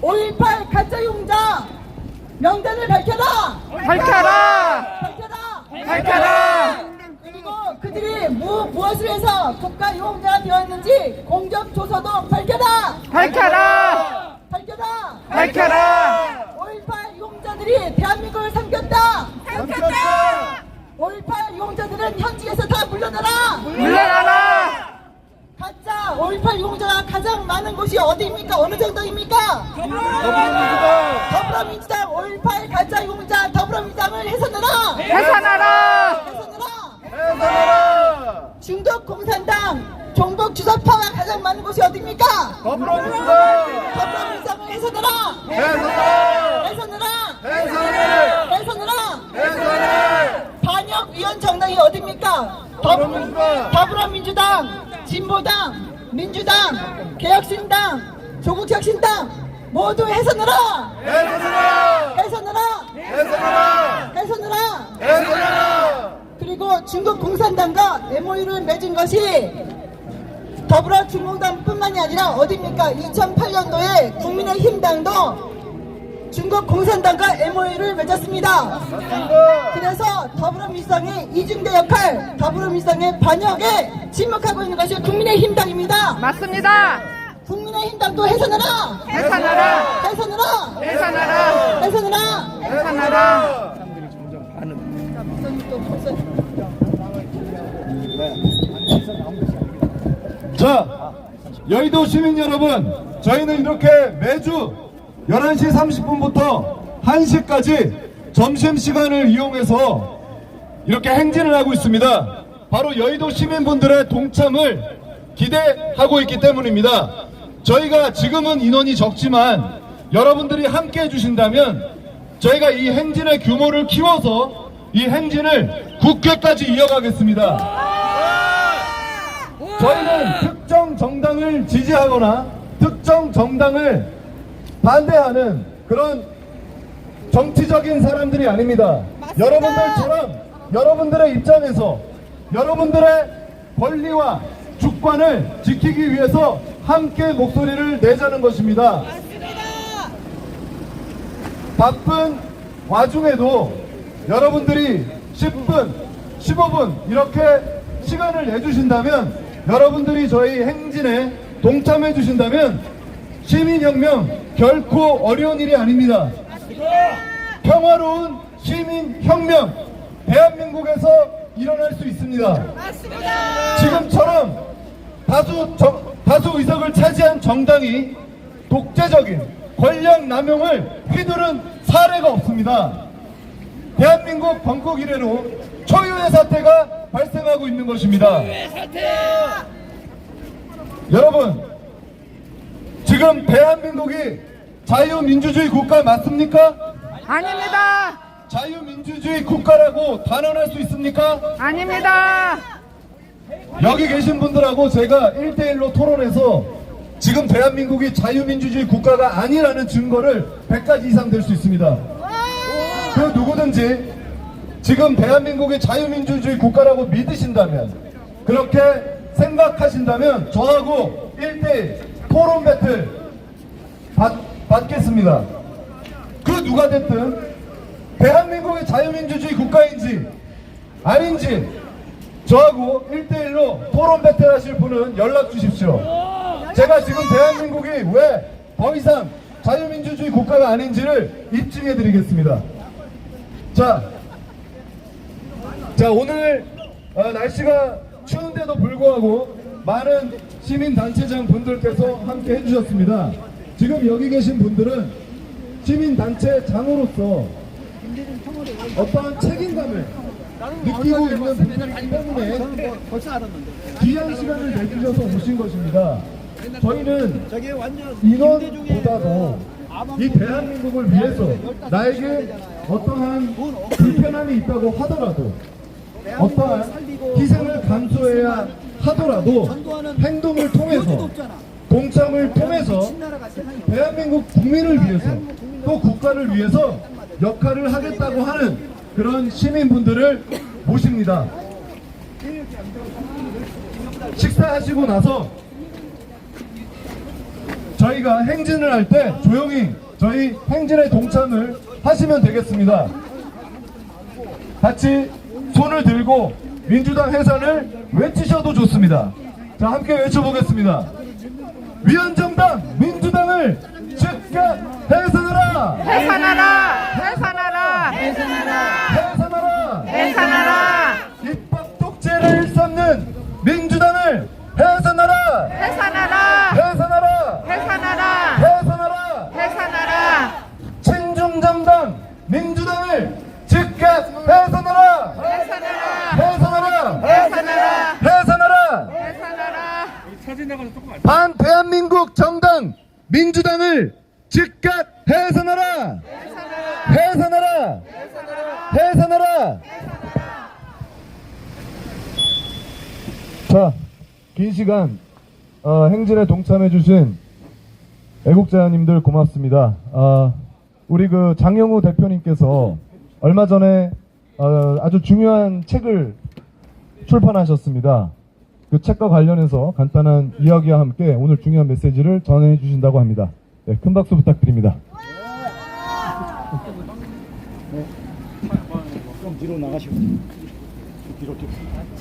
5.18 가짜용자 명단을 밝혀라! 그리고 그들이 무엇을 해서 국가유공자가 되었는지 공적 조서도 밝혀라! 5.18 유공자들이 대한민국을 삼켰다! 5.18 유공자들은 현직에서 다 물러나라! 가짜 5.18 유공자가 가장 많은 곳이 어디입니까? 어느 정도입니까? 더불어민주당 5.18 가짜 유공자 더불어민주당을 해산하라! 중독 공산당 종북 주사파가 가장 많은 곳이 어디입니까? 더불어민주당을 해산하라! 반역위원 정당이 어디입니까? 더불어민주당, 진보당, 민주당, 개혁신당, 조국혁신당 모두 해산하라! 그리고 중국 공산당과 MOU를 맺은 것이 더불어중공당뿐만이 아니라 어디입니까? 2008년도에 국민의힘당도 중국 공산당과 MOU를 맺었습니다. 그래서 더불어민주당의 이중대 역할, 더불어민주당의 반역에 침묵하고 있는 것이 국민의힘당입니다. 맞습니다. 국민의힘당도 해산하라! 해산하라! 해산하라! 해산하라! 해산하라! 해산하라! 자, 여의도 시민 여러분, 저희는 이렇게 매주 11시 30분부터 1시까지 점심시간을 이용해서 이렇게 행진을 하고 있습니다. 바로 여의도 시민분들의 동참을 기대하고 있기 때문입니다. 저희가 지금은 인원이 적지만 여러분들이 함께 해주신다면 저희가 이 행진의 규모를 키워서 이 행진을 국회까지 이어가겠습니다. 저희는 특정 정당을 지지하거나 특정 정당을 반대하는 그런 정치적인 사람들이 아닙니다. 여러분들처럼 여러분들의 입장에서 여러분들의 권리와 주권을 지키기 위해서 함께 목소리를 내자는 것입니다. 바쁜 와중에도 여러분들이 10분, 15분 이렇게 시간을 내주신다면, 여러분들이 저희 행진에 동참해 주신다면 시민혁명 결코 어려운 일이 아닙니다. 평화로운 시민혁명 대한민국에서 일어날 수 있습니다. 지금처럼 다수 의석을 차지한 정당이 독재적인 권력 남용을 휘두른 사례가 없습니다. 대한민국 건국 이래로 초유의 사태가 발생하고 있는 것입니다. 여러분, 지금 대한민국이 자유민주주의 국가 맞습니까? 아닙니다! 자유민주주의 국가라고 단언할 수 있습니까? 아닙니다! 여기 계신 분들하고 제가 1대1로 토론해서 지금 대한민국이 자유민주주의 국가가 아니라는 증거를 100가지 이상 될 수 있습니다. 그 누구든지 지금 대한민국이 자유민주주의 국가라고 믿으신다면, 그렇게 생각하신다면 저하고 1대1 토론 배틀 받겠습니다. 그 누가 됐든 대한민국이 자유민주주의 국가인지 아닌지 저하고 1대1로 토론 배틀 하실 분은 연락 주십시오. 제가 지금 대한민국이 왜 더 이상 자유민주주의 국가가 아닌지를 입증해 드리겠습니다. 자, 오늘 날씨가 추운데도 불구하고 많은 시민단체장 분들께서 함께 해주셨습니다. 지금 여기 계신 분들은 시민단체장으로서 어떠한 책임감을 느끼고 있는 분들이기 때문에 귀한 시간을 내주셔서 오신 것입니다. 저희는 인원보다도 이 대한민국을 위해서 나에게 어떠한 불편함이 있다고 하더라도, 어떠한 희생을 감수해야 하더라도 행동을 통해서, 동참을 통해서 대한민국 국민을 위해서 또 국가를 위해서 역할을 하겠다고 하는 그런 시민분들을 모십니다. 식사하시고 나서 저희가 행진을 할 때 조용히 저희 행진에 동참을 하시면 되겠습니다. 같이 손을 들고 민주당 해산을 외치셔도 좋습니다. 자, 함께 외쳐보겠습니다. 위헌정당 민주당을 즉각 해산하라! 해산하라! 해산하라! 해산하라! 해산하라! 입법 독재를 일삼는 민주당을 해산하라! 해산하라! 해산하라! 해산하라! 해산하라! 해산하라! 친중정당 민주당을 즉각 해산하라! 해산하라! 해산하라! 해산하라! 해산하라! 해산하라! 반대한민국 정당 민주당을 즉각 해산하라! 해산하라! 해산하라! 자, 긴 시간 행진에 동참해주신 애국자님들 고맙습니다. 우리 그 장영우 대표님께서 얼마 전에 아주 중요한 책을 출판하셨습니다. 그 책과 관련해서 간단한 이야기와 함께 오늘 중요한 메시지를 전해 주신다고 합니다. 네, 큰 박수 부탁드립니다. 좀 뒤로 나가시고. 뒤로.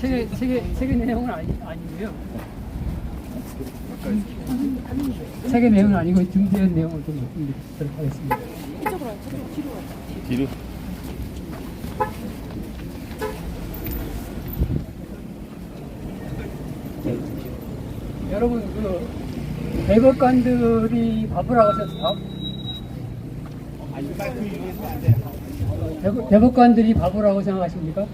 책의 내용은 아니고요. 책의 내용은 아니고 준비한 내용을 좀 말씀드리도록 하겠습니다. 뒤로. 여러분 그 대법관들이 바보라고 하셨어요? 대법관들이 바보라고 생각하십니까?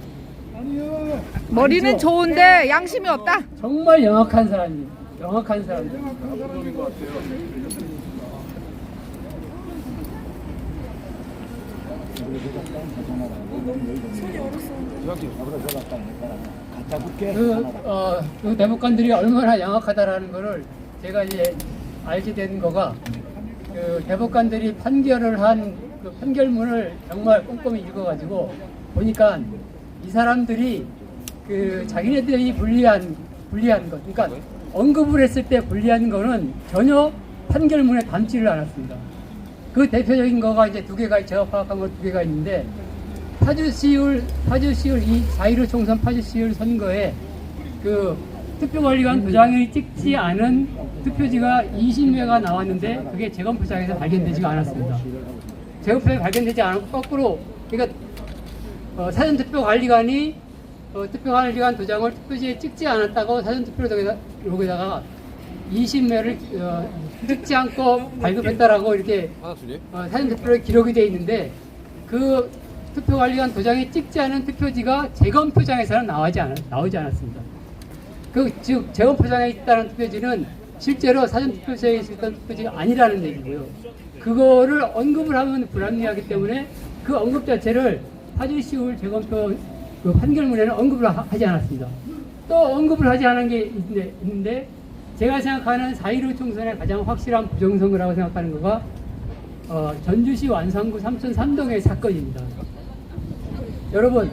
머리는 좋은데 양심이 없다. 정말 영악한 사람이에요. 영악한 사람들. 그 대법관들이 얼마나 영악하다라는 거를 제가 이제 알게 된 거가 그 대법관들이 판결을 한 그 판결문을 정말 꼼꼼히 읽어가지고 보니까 이 사람들이 그 자기네들이 불리한 것, 그러니까 언급을 했을 때 불리한 거는 전혀 판결문에 담지를 않았습니다. 그 대표적인 거가 이제 두 개가 제가 파악한 거 두 개가 있는데 파주시율 이 4.15 총선 파주시율 선거에 그 투표관리관 도장을 찍지 않은 투표지가 20매가 나왔는데 그게 재검표장에서 발견되지가 않았습니다. 재검표장에 발견되지 않고 거꾸로 그러니까 사전투표관리관이 투표관리관 도장을 투표지에 찍지 않았다고 사전투표로다가 20매를 찍지 않고 발급했다라고 이렇게 사전투표로 기록이 되어 있는데 그 투표관리관 도장에 찍지 않은 투표지가 재검표장에서는 나오지 않았습니다. 즉 재검표장에 있다는 투표지는 실제로 사전투표지에 있었던 투표지가 아니라는 얘기고요. 그거를 언급을 하면 불합리하기 때문에 그 언급 자체를 파주시율 재검표 그 판결문에는 언급을 하지 않았습니다. 또 언급을 하지 않은 게 있는데 제가 생각하는 4.15 총선의 가장 확실한 부정선거라고 생각하는 거가 전주시 완산구 삼천 3동의 사건입니다. 여러분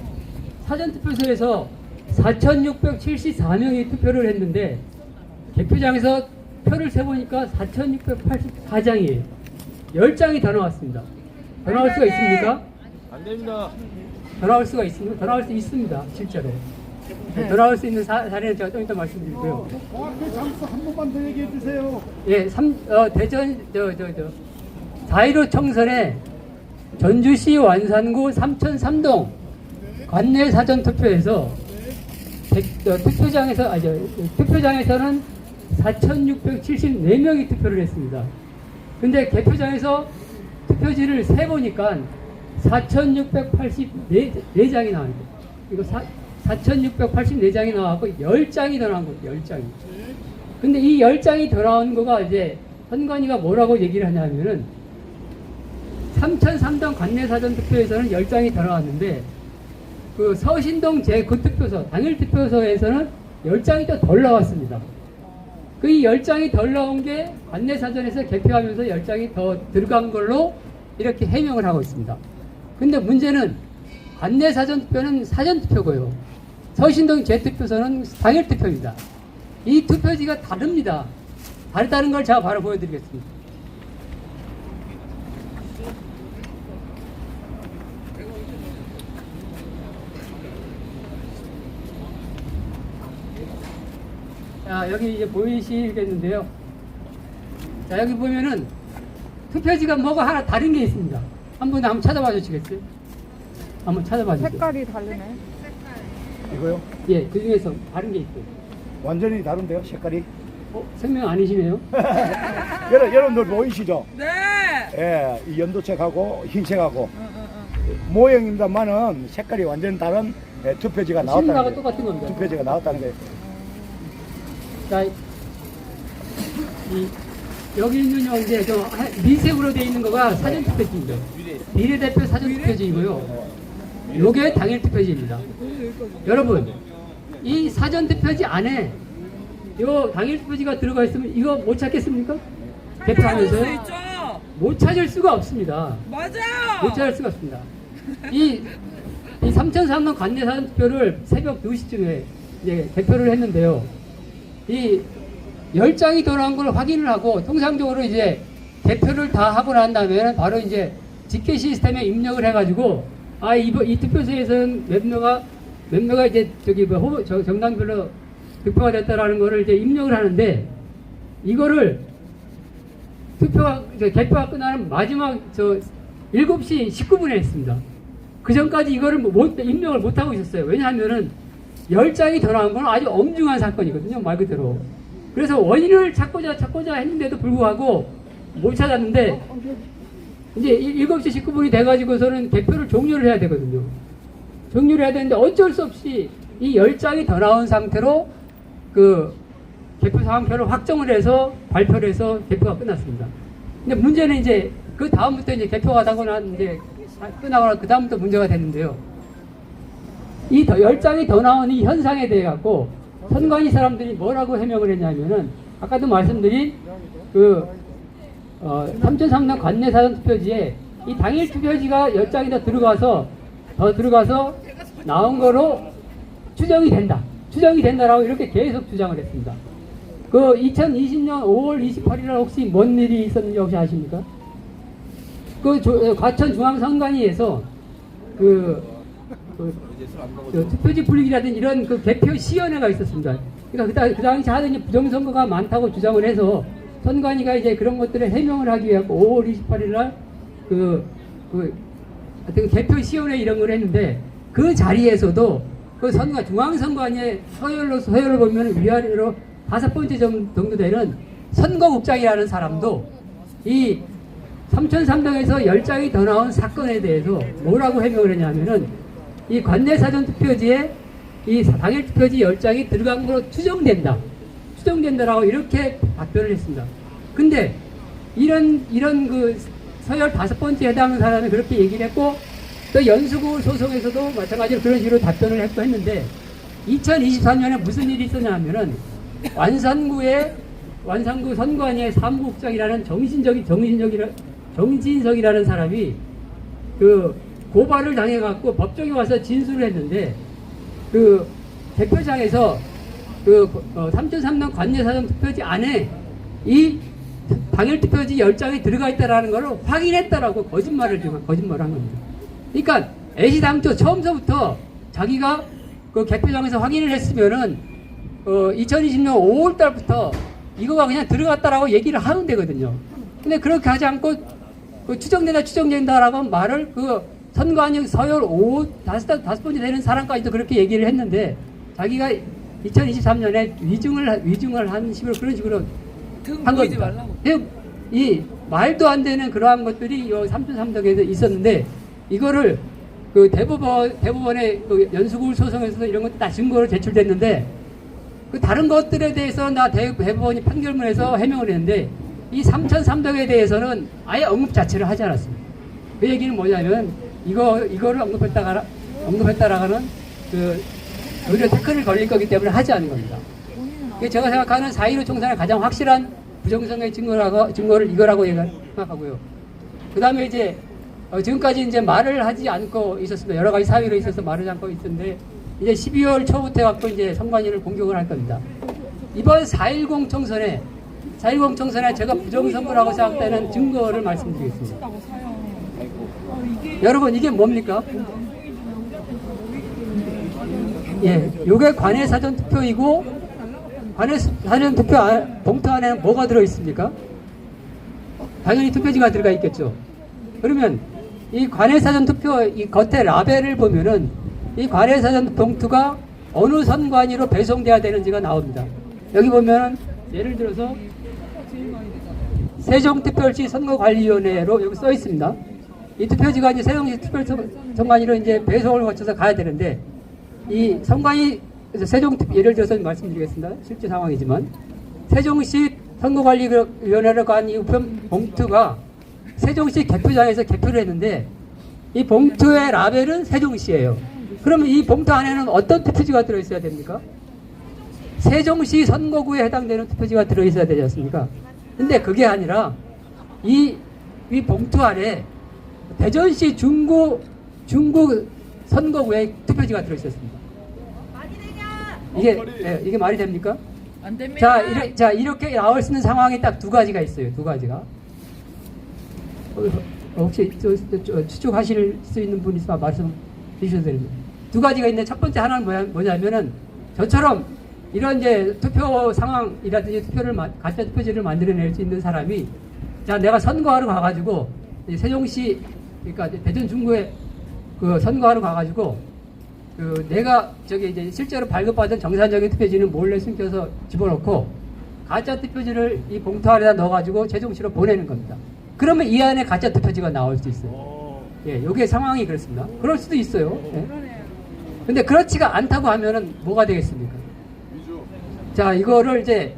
사전투표소에서 4,674명이 투표를 했는데 개표장에서 표를 세보니까 4,684장이에요. 10장이 더 나왔습니다. 더 나올 수가 있습니까? 안 됩니다. 더 나올 수가 있습니다. 더 나올 수 있습니다. 실제로. 더 나올 수 있는 사례는 제가 좀 이따 말씀드리고요. 정확히 장수 한 번만 더 얘기해 주세요. 예, 대전 4.15 총선에 전주시 완산구 삼천 3동 관내 사전 투표에서 투표장에서는 4,674명이 투표를 했습니다. 근데 개표장에서 투표지를 세보니까 4,684장이 나왔는데 이거 4,684장이 나왔고 10장이 더 나온 거예요. 10장이. 근데 이 10장이 더 나온 거가 이제 선관위가 뭐라고 얘기를 하냐면은 3,003동 관내 사전 투표에서는 10장이 더 나왔는데 그 서신동 제9투표소 당일 투표소에서는 10장이 더 덜 나왔습니다. 그 이 10장이 덜 나온 게 관내 사전에서 개표하면서 10장이 더 들어간 걸로 이렇게 해명을 하고 있습니다. 근데 문제는 관내 사전 투표는 사전 투표고요. 서신동 제 투표소는 당일 투표입니다. 이 투표지가 다릅니다. 다르다는 걸 제가 바로 보여드리겠습니다. 자, 여기 이제 보이시겠는데요. 자, 여기 보면은 투표지가 뭐가 하나 다른 게 있습니다. 한번 찾아봐 주시겠어요? 한번 찾아봐 주세요. 색깔이 다르네. 이거요? 예, 그 중에서 다른 게 있어요. 완전히 다른데요, 색깔이? 생명 아니시네요? 여러분들 보이시죠? 네. 예, 이 연두색하고 흰색하고 모형입니다만은 색깔이 완전 다른 투표지가 나왔다는 신문하고 거예요. 똑같은 겁니다. 투표지가 나왔다는 거예요. 자, 여기 있는 이제 미색으로 되어 있는 거가 사전 투표지입니다. 비례대표 사전 투표지이고요. 요게 당일 투표지입니다. 여러분, 이 사전 투표지 안에 요 당일 투표지가 들어가 있으면 이거 못 찾겠습니까? 개표하면서요? 못 찾을 수가 없습니다. 맞아요. 못 찾을 수가 없습니다. 이 3,003동 관내 사전 투표를 새벽 2시쯤에 이제 개표를 했는데요. 이 10장이 더 나온 걸 확인을 하고 통상적으로 이제 개표를 다 하고 난 다음에 바로 이제 집계 시스템에 입력을 해가지고 이 투표소에서는 몇 명가 이제 정당별로 득표가 됐다라는 거를 이제 입력을 하는데 이거를 개표가 끝나는 마지막 7시 19분에 했습니다. 그 전까지 이거를 임명을 못하고 있었어요. 왜냐하면은 10장이 더 나온 건 아주 엄중한 사건이거든요. 말 그대로. 그래서 원인을 찾고자 했는데도 불구하고 못 찾았는데, 이제 7시 19분이 돼가지고서는 개표를 종료를 해야 되거든요. 종료를 해야 되는데 어쩔 수 없이 이 10장이 더 나온 상태로 그 개표 상황표를 확정을 해서 발표를 해서 개표가 끝났습니다. 근데 문제는 이제 그 다음부터 이제 개표가 하고 난 이제 끝나고 그 다음부터 문제가 됐는데요. 이 10장이 더 나온 이 현상에 대해 갖고 선관위 사람들이 뭐라고 해명을 했냐면은 아까도 말씀드린 그 3003년 관내사전 투표지에 이 당일 투표지가 10장이 더 들어가서 나온 거로 추정이 된다라고 이렇게 계속 주장을 했습니다. 그 2020년 5월 28일 날 혹시 뭔 일이 있었는지 혹시 아십니까? 그 과천 중앙선관위에서 투표지 분리기라든지 이런 그 개표 시연회가 있었습니다. 그러니까 그 당시 하더니 부정선거가 많다고 주장을 해서 선관위가 이제 그런 것들을 해명을 하기 위해 5월 28일 날 하여튼 개표 시연회 이런 걸 했는데 그 자리에서도 그 중앙선관위의 서열을 보면 위아래로 5번째 정도 되는 선거국장이라는 사람도 이 3300에서 10장이 더 나온 사건에 대해서 뭐라고 해명을 했냐면은 이 관내사전 투표지에 이 당일 투표지 10장이 들어간 걸로 추정된다라고 이렇게 답변을 했습니다. 근데 이런 그 서열 5번째 해당하는 사람이 그렇게 얘기를 했고 또 연수구 소송에서도 마찬가지로 그런 식으로 답변을 했는데 2023년에 무슨 일이 있었냐면은 완산구 선관위의 사무국장이라는 정진석이라는 사람이 그 고발을 당해갖고 법정에 와서 진술을 했는데 그 개표장에서 3003년 관내사전 투표지 안에 이 당일 투표지 10장이 들어가 있다라는 걸 확인했다라고 거짓말을 한 겁니다. 그러니까 애시당초 처음서부터 자기가 그 개표장에서 확인을 했으면은 2020년 5월 달부터 이거가 그냥 들어갔다라고 얘기를 하면 되거든요. 근데 그렇게 하지 않고 추정된다라고 말을 그 선관위 서열 5, 5번째 되는 사람까지도 그렇게 얘기를 했는데 자기가 2023년에 위증을 한 식으로 그런 식으로 한 겁니다. 이 말도 안 되는 그러한 것들이 이 3.3덕에서 있었는데 이거를 그 대법원의 그 연수구 소송에서도 이런 것도 다 증거로 제출됐는데 그 다른 것들에 대해서 대법원이 판결문에서 해명을 했는데 이 3.3덕에 대해서는 아예 언급 자체를 하지 않았습니다. 그 얘기는 뭐냐면 이거를 언급했다라는 그 오히려 태클을 걸릴 거기 때문에 하지 않은 겁니다. 제가 생각하는 4.15 총선의 가장 확실한 부정선거의 증거를 이거라고 생각하고요. 그 다음에 이제 지금까지 이제 말을 하지 않고 있었습니다. 여러 가지 사유로 있어서 말을 않고 있었는데 이제 12월 초부터 갖고 이제 선관위를 공격을 할 겁니다. 이번 4.10 총선에 제가 부정선거라고 생각되는 증거를 말씀드리겠습니다. 여러분 이게 뭡니까? 예, 요게 관내사전 투표이고 관내사전 투표 봉투 안에는 뭐가 들어있습니까? 당연히 투표지가 들어가 있겠죠. 그러면 이 관내사전 투표 이 겉에 라벨을 보면은 이 관내사전 봉투가 어느 선관위로 배송돼야 되는지가 나옵니다. 여기 보면은 예를 들어서 세종특별시 선거관리위원회로 여기 써 있습니다. 이 투표지가 이제 세종시 특별선관위로 이제 배송을 거쳐서 가야 되는데 이 선관위 예를 들어서 말씀드리겠습니다. 실제 상황이지만 세종시 선거관리위원회로 간 이 우편 봉투가 세종시 개표장에서 개표를 했는데 이 봉투의 라벨은 세종시예요. 그러면 이 봉투 안에는 어떤 투표지가 들어있어야 됩니까? 세종시 선거구에 해당되는 투표지가 들어있어야 되지 않습니까? 근데 그게 아니라 이 봉투 안에 대전시 중구 선거구에 투표지가 들어있었습니다. 이게 말이 됩니까? 안 됩니다. 자, 이렇게 나올 수 있는 상황이 딱 두 가지가 있어요. 두 가지가. 혹시 추측하실 수 있는 분 있으면 말씀 주셔도 됩니다. 두 가지가 있는데 첫 번째 하나는 뭐냐면은 저처럼 이런 이제 투표 상황이라든지 가짜 투표지를 만들어낼 수 있는 사람이 자 내가 선거하러 가가지고 세종시 그러니까 대전 중구에 그 선거하러 가가지고 그 내가 저기 이제 실제로 발급받은 정상적인 투표지는 몰래 숨겨서 집어넣고 가짜 투표지를 이 봉투 안에다 넣어가지고 세종시로 보내는 겁니다. 그러면 이 안에 가짜 투표지가 나올 수 있어요. 예, 요게 상황이 그렇습니다. 그럴 수도 있어요. 예. 근데 그렇지가 않다고 하면은 뭐가 되겠습니까? 자, 이거를 이제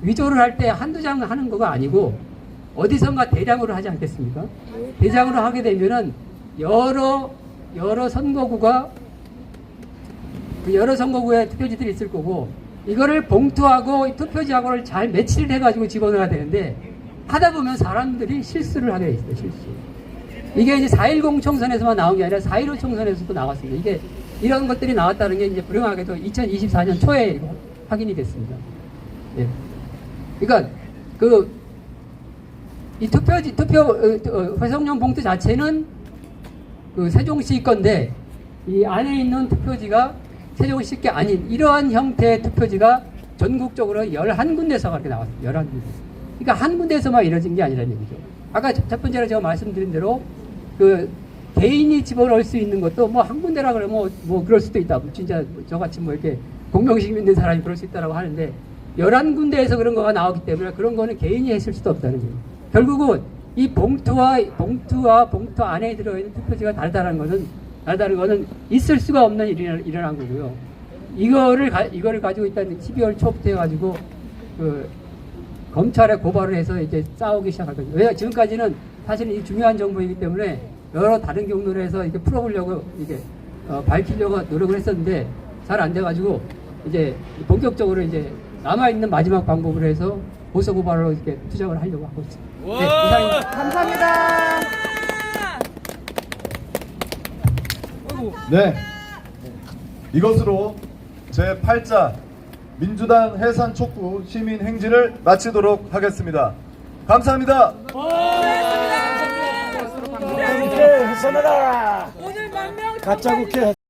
위조를 할 때 한두 장 하는 거가 아니고 어디선가 대량으로 하지 않겠습니까? 대량으로 하게 되면은 여러 선거구가 여러 선거구에 투표지들이 있을 거고 이거를 봉투하고 투표지하고를 잘 매치를 해가지고 집어넣어야 되는데 하다 보면 사람들이 실수를 하게 돼 있어요. 실수. 이게 이제 4.10 총선에서만 나온 게 아니라 4.15 총선에서도 나왔습니다. 이게 이런 것들이 나왔다는 게 이제 불행하게도 2024년 초에 확인이 됐습니다. 예. 그러니까 이 회성용 봉투 자체는 그 세종시 건데 이 안에 있는 투표지가 세종시 게 아닌 이러한 형태의 투표지가 전국적으로 11군데서 그렇게 나왔습니다. 11군데. 그러니까 한 군데에서만 이루어진 게 아니라는 얘기죠. 아까 첫 번째로 제가 말씀드린 대로 그 개인이 집어넣을 수 있는 것도 뭐 한 군데라 그러면 뭐 그럴 수도 있다. 진짜 저같이 뭐 이렇게 공명심 있는 사람이 그럴 수 있다라고 하는데 11군데에서 그런 거가 나오기 때문에 그런 거는 개인이 했을 수도 없다는 거예요. 결국은 이 봉투와 봉투 안에 들어있는 투표지가 다르다는 거는 있을 수가 없는 일이 일어난 거고요. 이거를 가지고 일단 12월 초부터 해가지고 검찰에 고발을 해서 이제 싸우기 시작할 거죠. 왜냐 지금까지는 사실은 이 중요한 정보이기 때문에 여러 다른 경로로 해서 이렇게 풀어보려고 이게 밝히려고 노력을 했었는데 잘 안 돼가지고 이제 본격적으로 이제 남아 있는 마지막 방법으로 해서 고소 고발로 이렇게 투정을 하려고 하고 있습니다. 네, 이상입니다. 감사합니다. 네. 이것으로 제8자 민주당 해산 촉구 시민 행진을 마치도록 하겠습니다. 감사합니다. 국회 해산하라. 가짜 국회